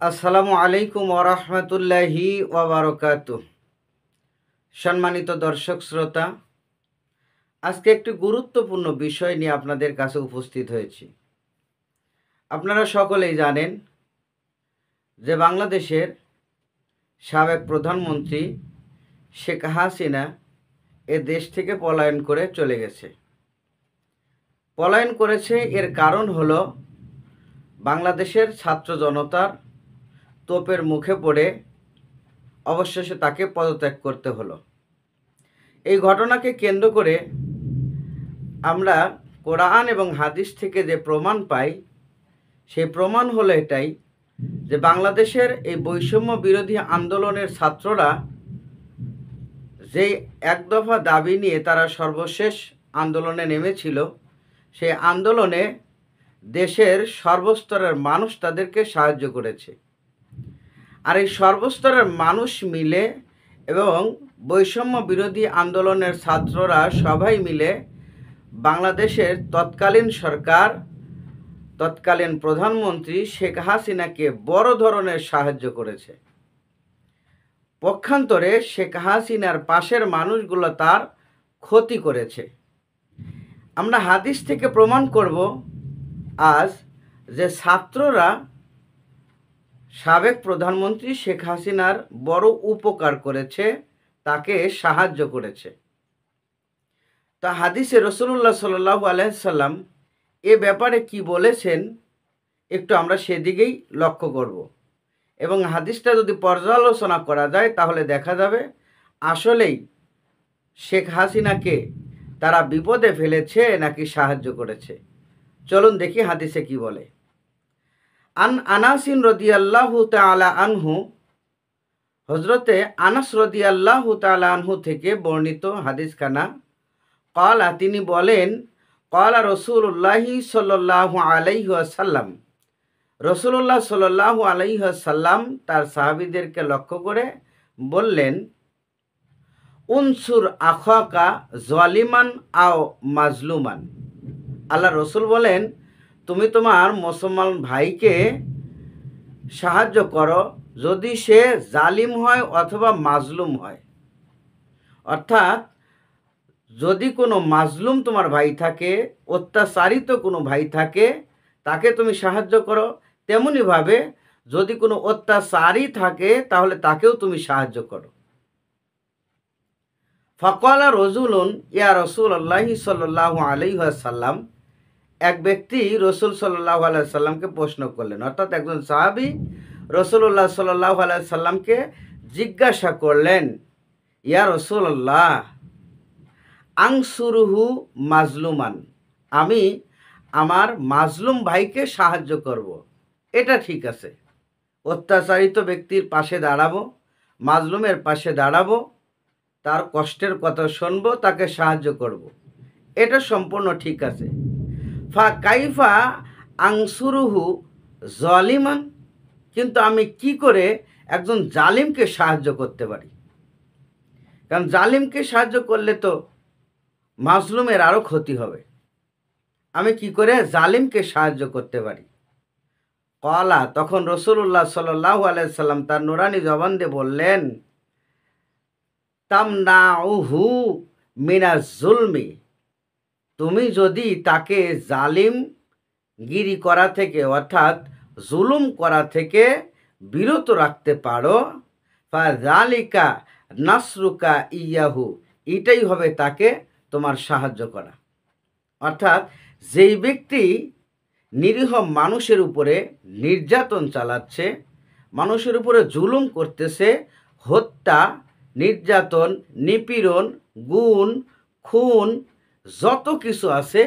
আসসালামু আলাইকুম ওরহমতুল্লাহি ওয়াবারকাতুহ। সম্মানিত দর্শক শ্রোতা, আজকে একটি গুরুত্বপূর্ণ বিষয় নিয়ে আপনাদের কাছে উপস্থিত হয়েছি। আপনারা সকলেই জানেন যে বাংলাদেশের সাবেক প্রধানমন্ত্রী শেখ হাসিনা এ দেশ থেকে পলায়ন করে চলে গেছে। পলায়ন করেছে এর কারণ হলো বাংলাদেশের ছাত্র জনতার তোপের মুখে পড়ে অবশেষে তাকে পদত্যাগ করতে হলো। এই ঘটনাকে কেন্দ্র করে আমরা কোরআন এবং হাদিস থেকে যে প্রমাণ পাই, সেই প্রমাণ হলো এটাই যে বাংলাদেশের এই বৈষম্য বিরোধী আন্দোলনের ছাত্ররা যেই এক দফা দাবি নিয়ে তারা সর্বশেষ আন্দোলনে নেমেছিল, সেই আন্দোলনে দেশের সর্বস্তরের মানুষ তাদেরকে সাহায্য করেছে। আর এই সর্বস্তরের মানুষ মিলে এবং বৈষম্য বিরোধী আন্দোলনের ছাত্ররা সবাই মিলে বাংলাদেশের তৎকালীন সরকার, তৎকালীন প্রধানমন্ত্রী শেখ হাসিনাকে বড় ধরনের সাহায্য করেছে। পক্ষান্তরে শেখ হাসিনার পাশের মানুষগুলো তার ক্ষতি করেছে। আমরা হাদিস থেকে প্রমাণ করব আজ যে ছাত্ররা সাবেক প্রধানমন্ত্রী শেখ হাসিনার বড় উপকার করেছে, তাকে সাহায্য করেছে। তা হাদিসে রাসূলুল্লাহ সাল্লাল্লাহু আলাইহি সাল্লাম এ ব্যাপারে কি বলেছেন একটু আমরা সেদিকেই লক্ষ্য করব, এবং হাদিসটা যদি পর্যালোচনা করা যায় তাহলে দেখা যাবে আসলেই শেখ হাসিনাকে তারা বিপদে ফেলেছে নাকি সাহায্য করেছে। চলুন দেখি হাদিসে কি বলে। আন আনাসিন রাদিয়াল্লাহু তাআলা আনহু, হযরতে আনাস রাদিয়াল্লাহু তাআলা আনহু থেকে বর্ণিত হাদিসখানা। ক্বালা, তিনি বলেন, ক্বালা রাসূলুল্লাহি সাল্লাল্লাহু আলাইহি ওয়াসাল্লাম, রাসূলুল্লাহ সাল্লাল্লাহু আলাইহি ওয়াসাল্লাম তার সাহাবীদেরকে লক্ষ্য করে বললেন, উনসুর আখাকা জালিমান আও মাজলুমান। আল্লাহ রসুল বলেন, তুমি তোমার মুসলমান ভাইকে সাহায্য করো যদি সে জালিম হয় অথবা মাজলুম হয়। অর্থাৎ যদি কোনো মাজলুম তোমার ভাই থাকে, অত্যাচারিত কোনো ভাই থাকে, তাকে তুমি সাহায্য করো। তেমনিভাবে যদি কোনো অত্যাচারী থাকে তাহলে তাকেও তুমি সাহায্য করো। ফাকালা রজুলুন ইয়া রাসূলুল্লাহি সাল্লাল্লাহু আলাইহি ওয়াসাল্লাম, এক ব্যক্তি রসুল সাল্লাল্লাহু আলাইহি সাল্লামকে প্রশ্ন করলেন, অর্থাৎ একজন সাহাবী রাসূলুল্লাহ সাল্লাল্লাহু আলাইহি সাল্লামকে জিজ্ঞাসা করলেন, ইয়া রাসূলুল্লাহ, আনসুরুহু মাজলুমান, আমি আমার মাজলুম ভাইকে সাহায্য করব, এটা ঠিক আছে। অত্যাচারিত ব্যক্তির পাশে দাঁড়াবো, মাজলুমের পাশে দাঁড়াবো, তার কষ্টের কথা শুনবো, তাকে সাহায্য করব, এটা সম্পূর্ণ ঠিক আছে। ফা কাইফা আংসুরুহু জালিমান, কিন্তু আমি কি করে একজন জালিমকে সাহায্য করতে পারি? কারণ জালিমকে সাহায্য করলে তো মাজলুমের আরও ক্ষতি হবে। আমি কি করে জালিমকে সাহায্য করতে পারি? ক্বালা, তখন রাসূলুল্লাহ সাল্লাল্লাহু আলাইহি সাল্লাম তার নুরানি জবান দিয়ে বললেন, তামনাউহু মিনাজ জুলমি, তুমি যদি তাকে জালিমগিরি করা থেকে অর্থাৎ জুলুম করা থেকে বিরত রাখতে পারো, ফাযালিকা নাসরুকা ইয়াহু, এটাই হবে তাকে তোমার সাহায্য করা। অর্থাৎ যেই ব্যক্তি নিরীহ মানুষের উপরে নির্যাতন চালাচ্ছে, মানুষের উপরে জুলুম করতেছে, হত্যা, নির্যাতন, নিপীড়ন, গুম, খুন, যত কিছু আছে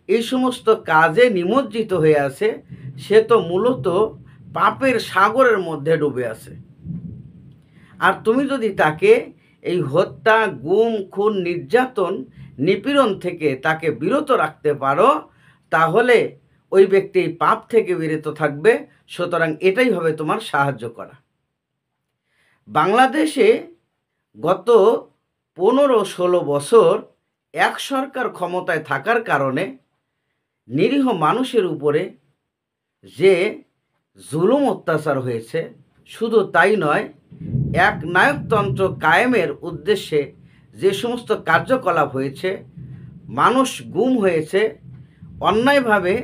এই সমস্ত কাজে নিমজ্জিত হয়ে আছে, সে তো মূলত পাপের সাগরের মধ্যে ডুবে আছে। আর তুমি যদি তাকে এই হত্যা, গুম, খুন, নির্যাতন, নিপীড়ন থেকে তাকে বিরত রাখতে পারো, তাহলে ওই ব্যক্তি পাপ থেকে বিরত থাকবে। সুতরাং এটাই হবে তোমার সাহায্য করা। বাংলাদেশে গত 15-16 বছর এক সরকার ক্ষমতায় থাকার কারণে নিরীহ মানুষের উপরে যে জুলুম অত্যাচার হয়েছে। শুধু তাই নয়, এক নায়কতন্ত্র কায়েমের উদ্দেশ্যে যে সমস্ত কার্যকলাপ হয়েছে, মানুষ গুম হয়েছে, অন্যায়ভাবে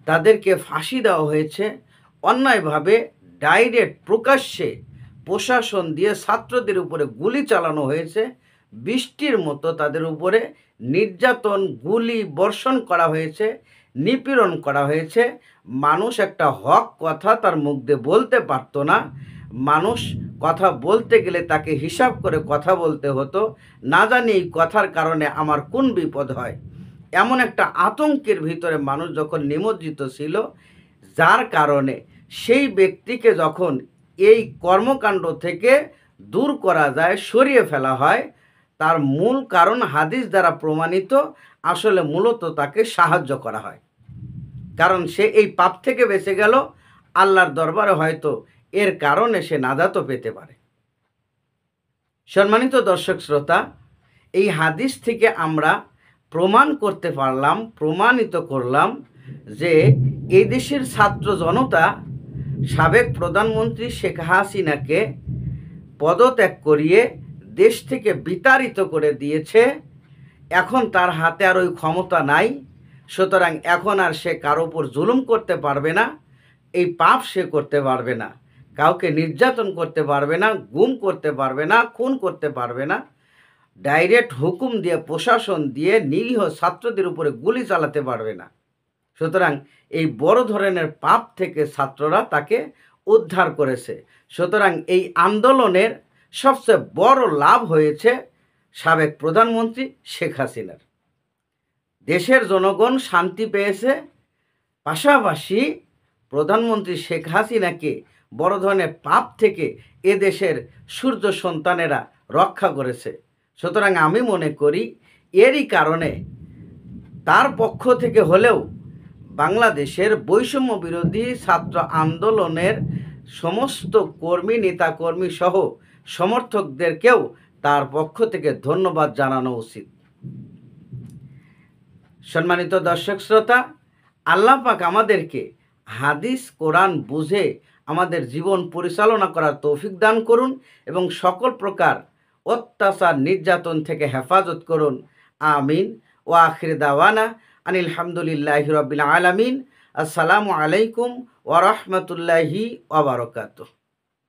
তাদেরকে ফাঁসি দেওয়া হয়েছে, অন্যায়ভাবে ডাইরেক্ট প্রকাশ্যে প্রশাসন দিয়ে ছাত্রদের উপরে গুলি চালানো হয়েছে, বৃষ্টির মতো তাদের উপরে নির্যাতন, গুলি বর্ষণ করা হয়েছে, নিপীড়ন করা হয়েছে। মানুষ একটা হক কথা তার মুখ দিয়ে বলতে পারতো না। মানুষ কথা বলতে গেলে তাকে হিসাব করে কথা বলতে হতো, না জানি এই কথার কারণে আমার কোন বিপদ হয়। এমন একটা আতঙ্কের ভিতরে মানুষ যখন নিমজ্জিত ছিল, যার কারণে সেই ব্যক্তিকে যখন এই কর্মকাণ্ড থেকে দূর করা যায়, সরিয়ে ফেলা হয়, তার মূল কারণ হাদিস দ্বারা প্রমাণিত, আসলে মূলত তাকে সাহায্য করা হয়। কারণ সে এই পাপ থেকে বেঁচে গেল, আল্লাহর দরবারে হয়তো এর কারণে সে নাজাতও পেতে পারে। সম্মানিত দর্শক শ্রোতা, এই হাদিস থেকে আমরা প্রমাণ করতে পারলাম, প্রমাণিত করলাম যে এই দেশের ছাত্র জনতা সাবেক প্রধানমন্ত্রী শেখ হাসিনাকে পদত্যাগ করিয়ে দেশ থেকে বিতাড়িত করে দিয়েছে। এখন তার হাতে আর ওই ক্ষমতা নাই, সুতরাং এখন আর সে কারো উপর জুলুম করতে পারবে না, এই পাপ সে করতে পারবে না, কাউকে নির্যাতন করতে পারবে না, গুম করতে পারবে না, খুন করতে পারবে না, ডাইরেক্ট হুকুম দিয়ে, প্রশাসন দিয়ে নিরীহ ছাত্রদের উপরে গুলি চালাতে পারবে না। সুতরাং এই বড় ধরনের পাপ থেকে ছাত্ররা তাকে উদ্ধার করেছে। সুতরাং এই আন্দোলনের সবচেয়ে বড় লাভ হয়েছে সাবেক প্রধানমন্ত্রী শেখ হাসিনার। দেশের জনগণ শান্তি পেয়েছে, পাশাপাশি প্রধানমন্ত্রী শেখ হাসিনাকে বড় ধরনের পাপ থেকে এদেশের সূর্য সন্তানেরা রক্ষা করেছে। সুতরাং আমি মনে করি এরই কারণে তার পক্ষ থেকে হলেও বাংলাদেশের বৈষম্য বিরোধী ছাত্র আন্দোলনের সমস্ত কর্মী, নেতাকর্মী সহ সমর্থকদেরকেও তার পক্ষ থেকে ধন্যবাদ জানানো উচিত। সম্মানিত দর্শক শ্রোতা, আল্লাহ পাক আমাদেরকে হাদিস কোরআন বুঝে আমাদের জীবন পরিচালনা করার তৌফিক দান করুন এবং সকল প্রকার অত্যাচার, নির্যাতন থেকে হেফাজত করুন। আমিন। ওয়া আখির দাওয়ানা আনিল হামদুলিল্লাহি রাব্বিল আলামিন। আসসালামু আলাইকুম ওয়া রাহমাতুল্লাহি ওয়া বারাকাতুহু।